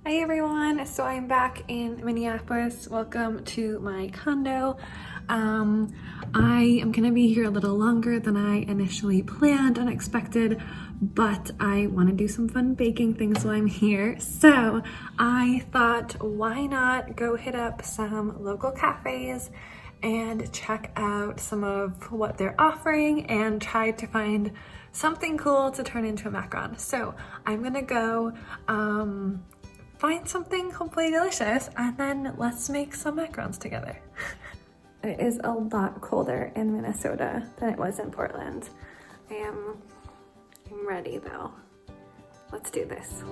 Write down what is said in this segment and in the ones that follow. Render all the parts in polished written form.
Hi everyone, so I'm back in Minneapolis. Welcome to my condo. I am gonna be here a little longer than I initially planned and expected, but I want to do some fun baking things while I'm here. So I thought, why not go hit up some local cafes and check out some of what they're offering and try to find something cool to turn into a macaron. So I'm gonna go find something hopefully delicious, and then let's make some macarons together. It is a lot colder in Minnesota than it was in Portland. I'm ready though. Let's do this.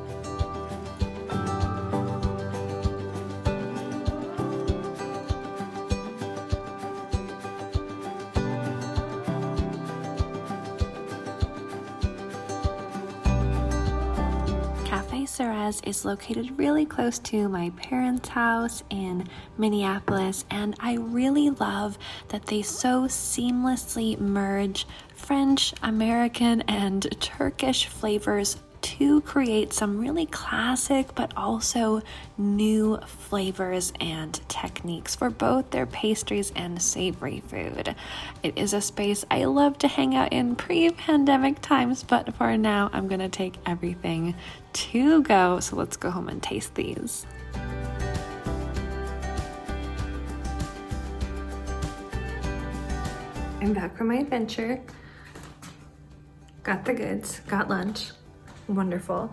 Ceres is located really close to my parents' house in Minneapolis, and I really love that they so seamlessly merge French, American, and Turkish flavors to create some really classic but also new flavors and techniques for both their pastries and savory food. It is a space I love to hang out in pre-pandemic times, but for now I'm gonna take everything to go. So let's go home and taste these. I'm back from my adventure. Got the goods, got lunch. Wonderful.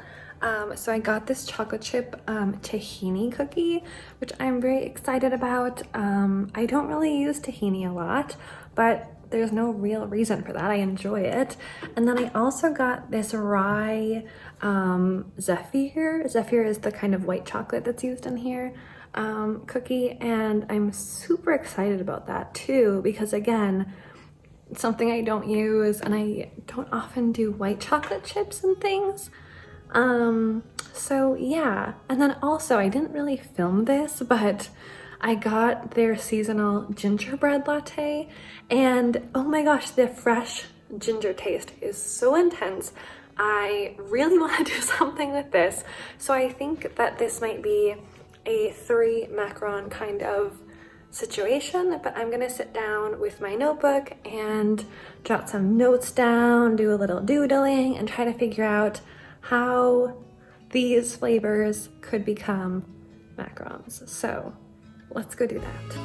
So I got this chocolate chip tahini cookie, which I'm very excited about. I don't really use tahini a lot, but there's no real reason for that. I enjoy it. And then I also got this rye Zephyr. Zephyr is the kind of white chocolate that's used in here cookie, and I'm super excited about that too, because again, something I don't use, and I don't often do white chocolate chips and things. So yeah. And then also, I didn't really film this, but I got their seasonal gingerbread latte, and oh my gosh, the fresh ginger taste is so intense. I really want to do something with this. So I think that this might be a 3 macaron kind of situation, but I'm gonna sit down with my notebook and jot some notes down, do a little doodling, and try to figure out how these flavors could become macarons. So let's go do that.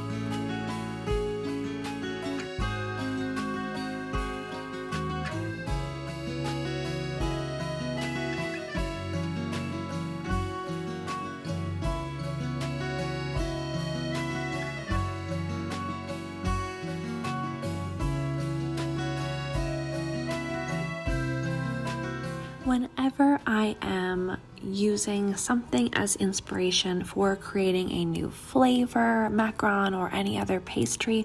Whenever I am using something as inspiration for creating a new flavor, macaron, or any other pastry,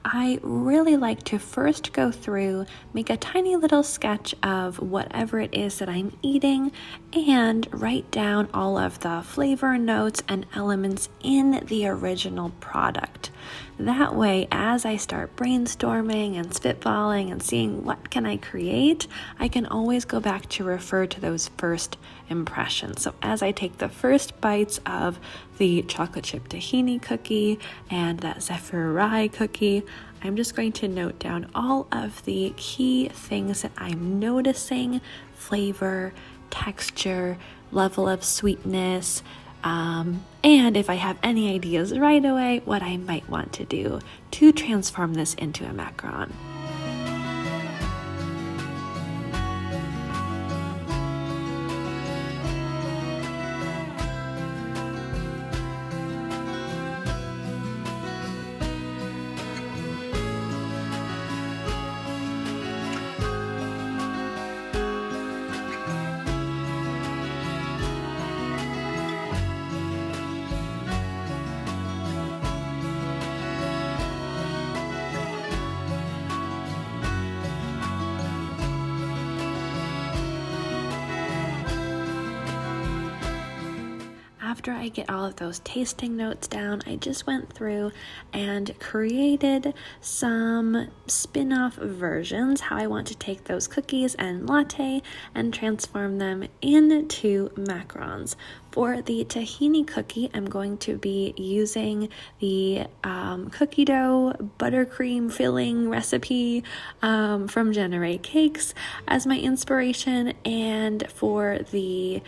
I really like to first go through, make a tiny little sketch of whatever it is that I'm eating, and write down all of the flavor notes and elements in the original product. That way, as I start brainstorming and spitballing and seeing what can I create, I can always go back to refer to those first impressions. So as I take the first bites of the chocolate chip tahini cookie and that Zephyr Rye cookie, I'm just going to note down all of the key things that I'm noticing: flavor, texture, level of sweetness, and if I have any ideas right away, what I might want to do to transform this into a macaron. after I get all of those tasting notes down, I just went through and created some spin-off versions, how I want to take those cookies and latte and transform them into macarons. For the tahini cookie, I'm going to be using the cookie dough buttercream filling recipe from Generate Cakes as my inspiration, and for the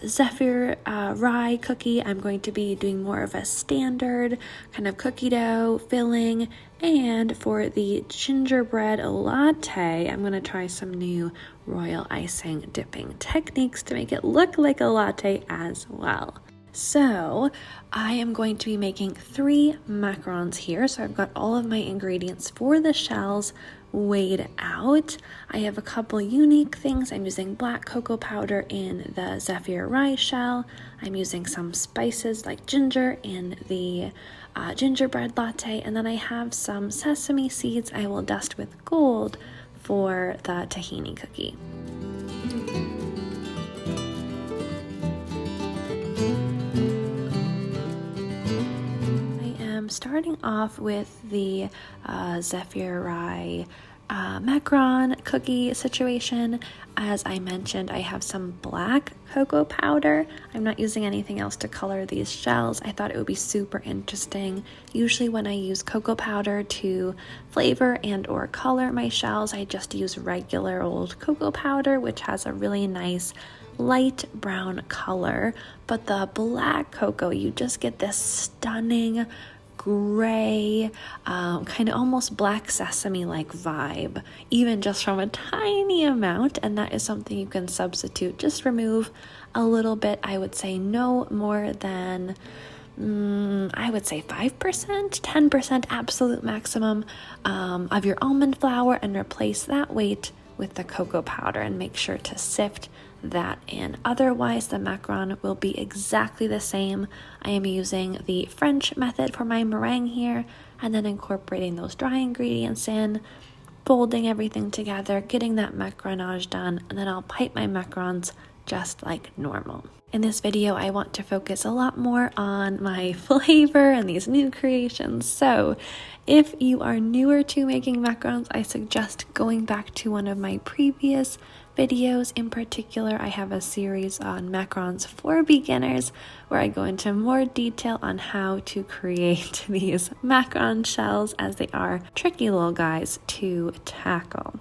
Zephyr Rye cookie, I'm going to be doing more of a standard kind of cookie dough filling. And for the gingerbread latte, I'm going to try some new royal icing dipping techniques to make it look like a latte as well. So I am going to be making 3 macarons here. So I've got all of my ingredients for the shells weighed out. I have a couple unique things. I'm using black cocoa powder in the Zephyr Rye shell. I'm using some spices like ginger in the gingerbread latte, and then I have some sesame seeds I will dust with gold for the tahini cookie. I am starting off with the Zephyr Rye macaron cookie situation. As I mentioned, I have some black cocoa powder. I'm not using anything else to color these shells. I thought it would be super interesting. Usually when I use cocoa powder to flavor and or color my shells, I just use regular old cocoa powder, which has a really nice light brown color. But the black cocoa, you just get this stunning gray, kind of almost black sesame like vibe, even just from a tiny amount, and that is something you can substitute. Just remove a little bit, I would say no more than I would say 5%, 10% absolute maximum of your almond flour, and replace that weight with the cocoa powder and make sure to sift that in. Otherwise, the macaron will be exactly the same. I am using the French method for my meringue here, and then incorporating those dry ingredients in, folding everything together, getting that macaronage done, and then I'll pipe my macarons just like normal. In this video, I want to focus a lot more on my flavor and these new creations. So if you are newer to making macarons, I suggest going back to one of my previous videos. In particular, I have a series on macarons for beginners where I go into more detail on how to create these macaron shells, as they are tricky little guys to tackle.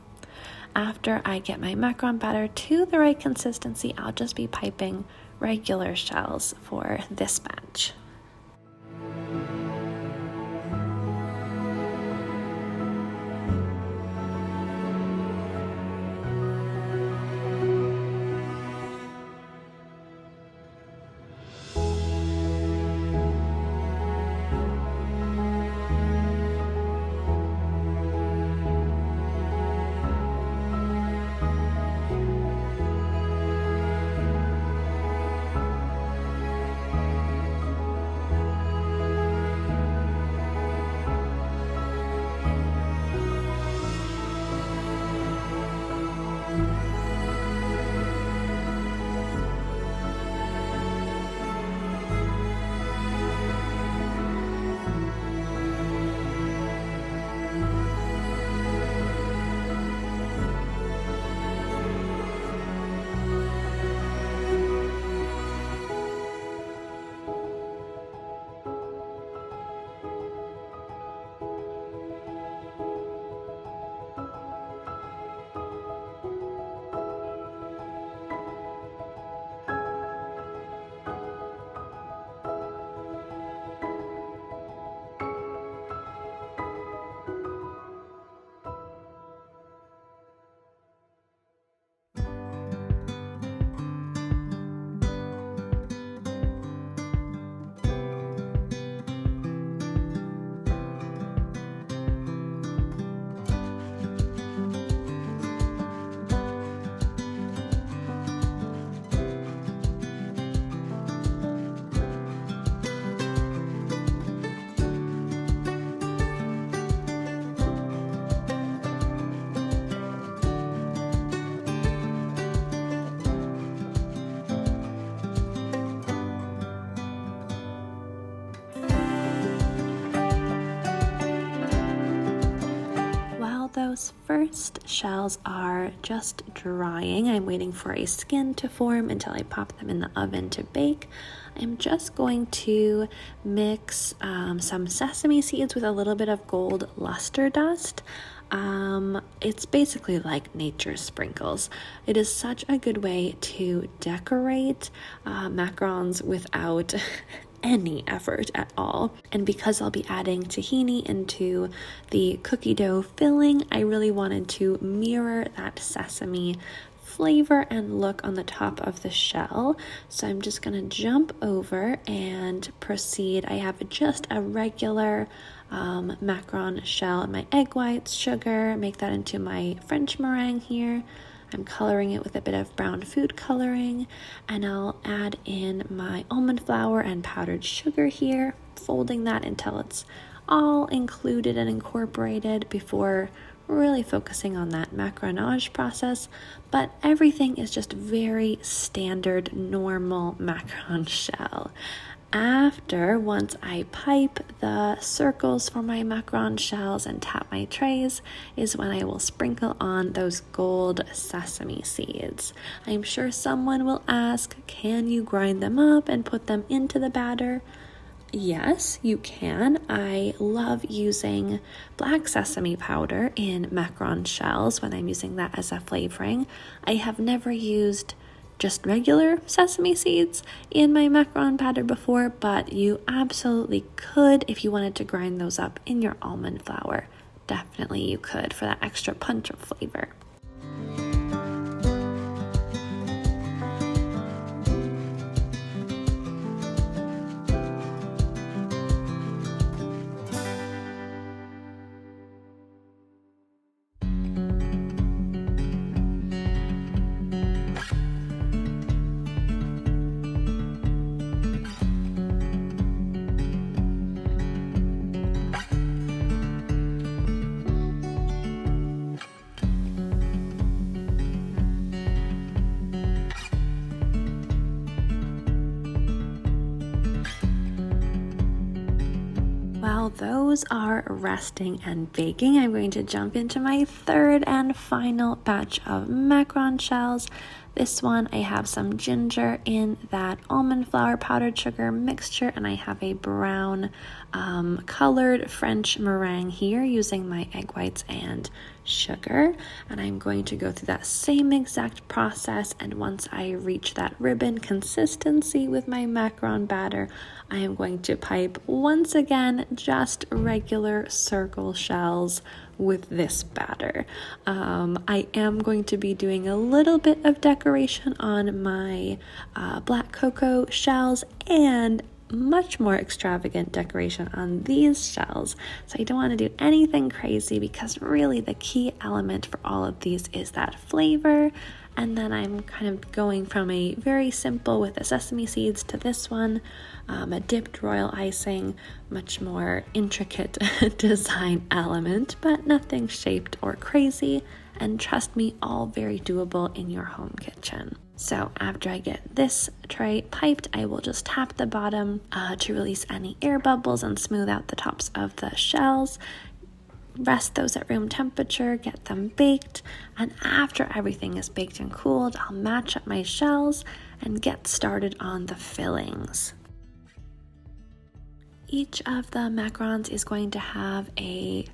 After I get my macaron batter to the right consistency, I'll just be piping regular shells for this batch. first shells are just drying. I'm waiting for a skin to form until I pop them in the oven to bake. I'm just going to mix some sesame seeds with a little bit of gold luster dust. It's basically like nature's sprinkles. It is such a good way to decorate macarons without any effort at all. And because I'll be adding tahini into the cookie dough filling, I really wanted to mirror that sesame flavor and look on the top of the shell. So I'm just gonna jump over and proceed. I have just a regular macaron shell and my egg whites, sugar, make that into my French meringue here. I'm coloring it with a bit of brown food coloring, and I'll add in my almond flour and powdered sugar here, folding that until it's all included and incorporated before really focusing on that macaronage process. But everything is just very standard, normal macaron shell. Once I pipe the circles for my macaron shells and tap my trays, is when I will sprinkle on those gold sesame seeds. I'm sure someone will ask, can you grind them up and put them into the batter? Yes, you can. I love using black sesame powder in macaron shells when I'm using that as a flavoring. I have never used just regular sesame seeds in my macaron batter before, but you absolutely could if you wanted to grind those up in your almond flour. Definitely you could for that extra punch of flavor. While those are resting and baking, I'm going to jump into my third and final batch of macaron shells. This one, I have some ginger in that almond flour powdered sugar mixture, and I have a brown colored French meringue here using my egg whites and sugar. And I'm going to go through that same exact process, and once I reach that ribbon consistency with my macaron batter, I am going to pipe once again just regular circle shells with this batter. I am going to be doing a little bit of decoration on my black cocoa shells and much more extravagant decoration on these shells. So I don't want to do anything crazy because really the key element for all of these is that flavor. And then I'm kind of going from a very simple with the sesame seeds to this one, a dipped royal icing, much more intricate design element, but nothing shaped or crazy. And trust me, all very doable in your home kitchen. So after I get this tray piped, I will just tap the bottom to release any air bubbles and smooth out the tops of the shells. Rest those at room temperature, get them baked, and after everything is baked and cooled, I'll match up my shells and get started on the fillings. Each of the macarons is going to have a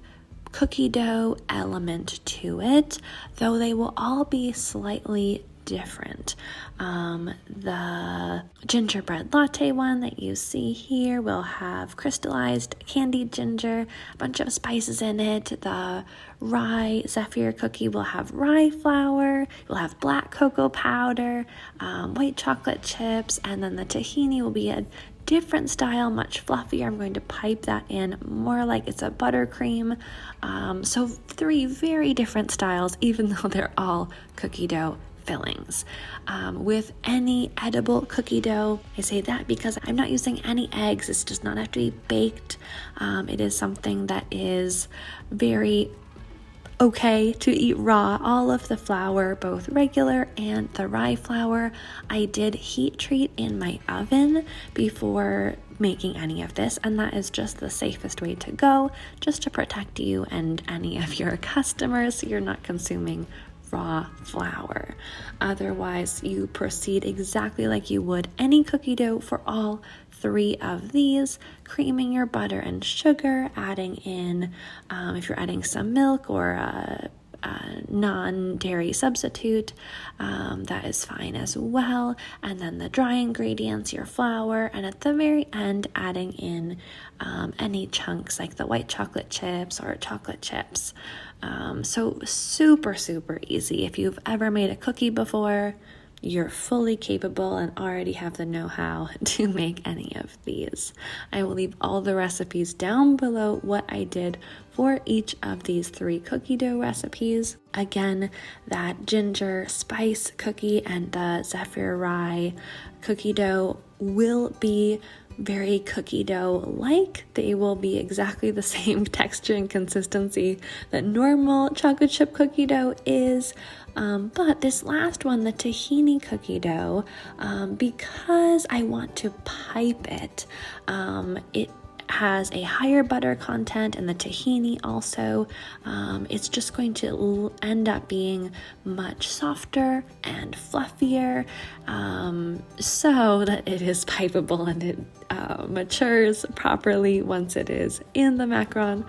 cookie dough element to it, though they will all be slightly different. The gingerbread latte one that you see here will have crystallized candied ginger, a bunch of spices in it. The rye Zephyr cookie will have rye flour, you'll have black cocoa powder, white chocolate chips, and then the tahini will be a different style, much fluffier. I'm going to pipe that in more like it's a buttercream. So 3 very different styles, even though they're all cookie dough fillings. With any edible cookie dough, I say that because I'm not using any eggs. This does not have to be baked. It is something that is very okay to eat raw all of the flour, both regular and the rye flour. I did heat treat in my oven before making any of this, and that is just the safest way to go, just to protect you and any of your customers so you're not consuming raw flour. Otherwise, you proceed exactly like you would any cookie dough for all 3 of these, creaming your butter and sugar, adding in, if you're adding some milk or a non-dairy substitute, that is fine as well. And then the dry ingredients, your flour, and at the very end, adding in any chunks like the white chocolate chips or chocolate chips. So super, super easy. If you've ever made a cookie before, you're fully capable and already have the know-how to make any of these. I will leave all the recipes down below what I did for each of these 3 cookie dough recipes. Again, that ginger spice cookie and the Zephyr Rye cookie dough will be very cookie dough like. They will be exactly the same texture and consistency that normal chocolate chip cookie dough is. But this last one, the tahini cookie dough, because I want to pipe it, it has a higher butter content, and the tahini also, it's just going to end up being much softer and fluffier, so that it is pipeable and it matures properly once it is in the macaron.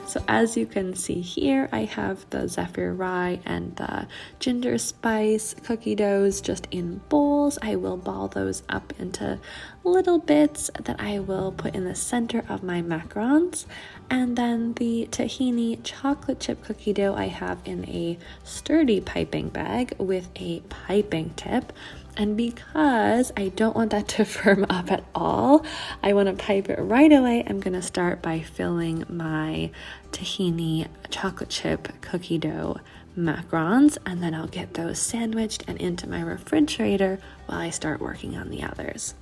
So as you can see here, I have the Zephyr Rye and the ginger spice cookie doughs just in bowls. I will ball those up into little bits that I will put in the center of my macarons. And then the tahini chocolate chip cookie dough I have in a sturdy piping bag with a piping tip. And because I don't want that to firm up at all, I want to pipe it right away. I'm going to start by filling my tahini chocolate chip cookie dough macarons, and then I'll get those sandwiched and into my refrigerator while I start working on the others.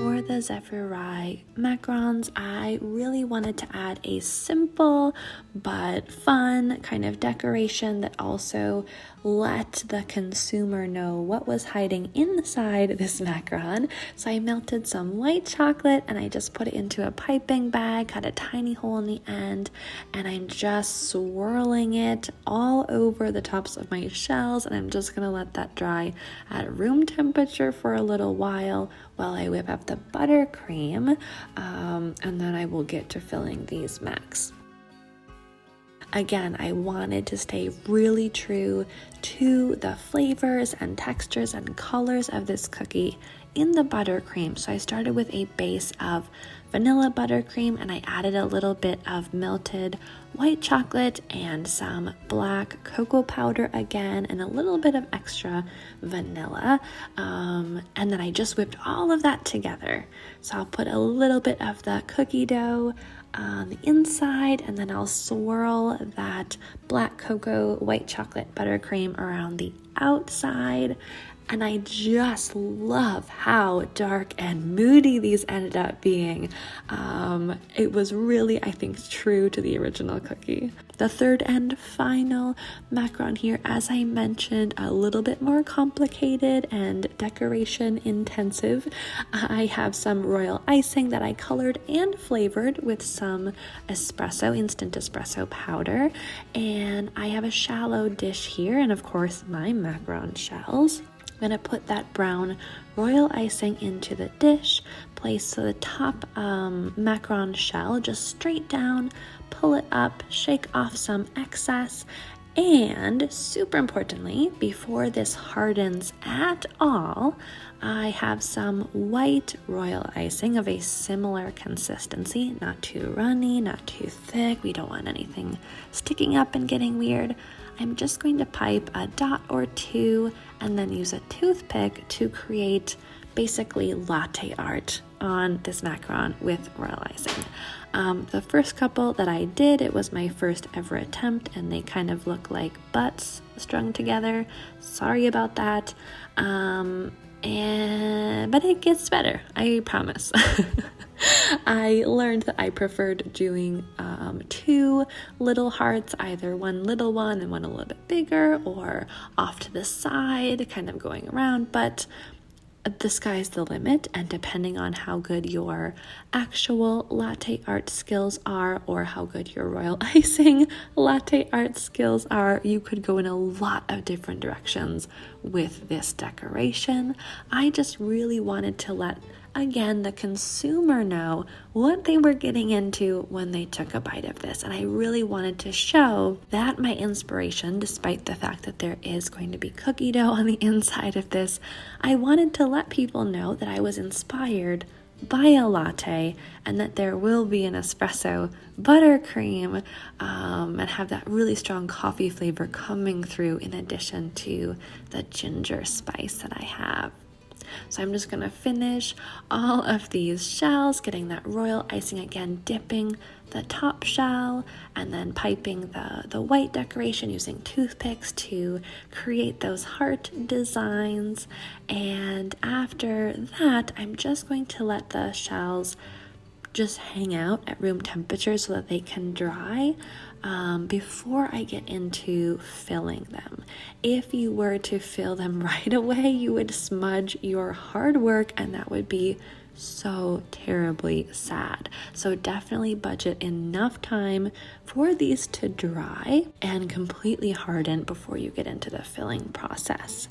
For the Zephyr Rye macarons, I really wanted to add a simple but fun kind of decoration that also let the consumer know what was hiding inside this macaron. So I melted some white chocolate and I just put it into a piping bag, cut a tiny hole in the end, and I'm just swirling it all over the tops of my shells, and I'm just gonna let that dry at room temperature for a little while I whip up the buttercream, and then I will get to filling these macs. Again, I wanted to stay really true to the flavors and textures and colors of this cookie in the buttercream. So I started with a base of vanilla buttercream, and I added a little bit of melted white chocolate and some black cocoa powder again, and a little bit of extra vanilla. And then I just whipped all of that together. So I'll put a little bit of the cookie dough on the inside, and then I'll swirl that black cocoa white chocolate buttercream around the outside. And I just love how dark and moody these ended up being. It was really, I think, true to the original cookie. The third and final macaron here, as I mentioned, a little bit more complicated and decoration intensive. I have some royal icing that I colored and flavored with some instant espresso powder. And I have a shallow dish here, and of course my macaron shells. I'm going to put that brown royal icing into the dish, place the top macaron shell just straight down, pull it up, shake off some excess, and super importantly, before this hardens at all, I have some white royal icing of a similar consistency, not too runny, not too thick. We don't want anything sticking up and getting weird. I'm just going to pipe a dot or two and then use a toothpick to create basically latte art on this macaron with royal icing. The first couple that I did, it was my first ever attempt, and they kind of look like butts strung together. Sorry about that. But it gets better, I promise. I learned that I preferred doing two little hearts, either one little one and one a little bit bigger, or off to the side, kind of going around, but the sky's the limit, and depending on how good your actual latte art skills are or how good your royal icing latte art skills are, you could go in a lot of different directions with this decoration. I just really wanted to let, again, the consumer know what they were getting into when they took a bite of this. And I really wanted to show that my inspiration, despite the fact that there is going to be cookie dough on the inside of this, I wanted to let people know that I was inspired by a latte and that there will be an espresso buttercream and have that really strong coffee flavor coming through in addition to the ginger spice that I have. So I'm just going to finish all of these shells, getting that royal icing again, dipping the top shell and then piping the white decoration using toothpicks to create those heart designs. And after that, I'm just going to let the shells just hang out at room temperature so that they can dry before I get into filling them. If you were to fill them right away, you would smudge your hard work, and that would be so terribly sad. So definitely budget enough time for these to dry and completely harden before you get into the filling process.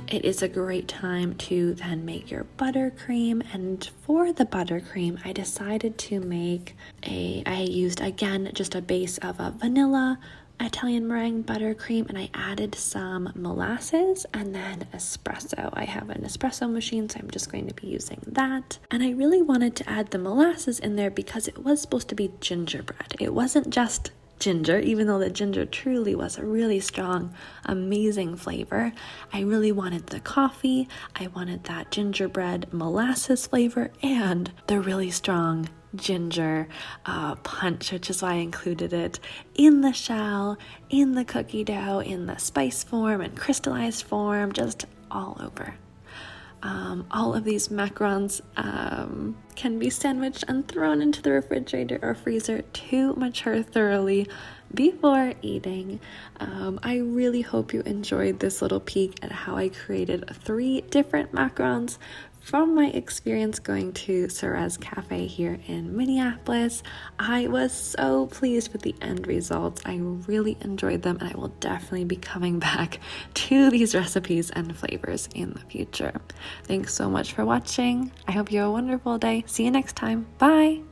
It is a great time to then make your buttercream, and for the buttercream I decided to make I used again just a base of a vanilla Italian meringue buttercream, and I added some molasses and then espresso. I have an espresso machine, so I'm just going to be using that. And I really wanted to add the molasses in there because it was supposed to be gingerbread. It wasn't just ginger, even though the ginger truly was a really strong, amazing flavor. I really wanted the coffee, I wanted that gingerbread molasses flavor, and the really strong ginger punch, which is why I included it in the shell, in the cookie dough, in the spice form and crystallized form, just all over. All of these macarons can be sandwiched and thrown into the refrigerator or freezer to mature thoroughly before eating. I really hope you enjoyed this little peek at how I created 3 different macarons from my experience going to Ceres Cafe here in Minneapolis. I was so pleased with the end results. I really enjoyed them, and I will definitely be coming back to these recipes and flavors in the future. Thanks so much for watching. I hope you have a wonderful day. See you next time. Bye!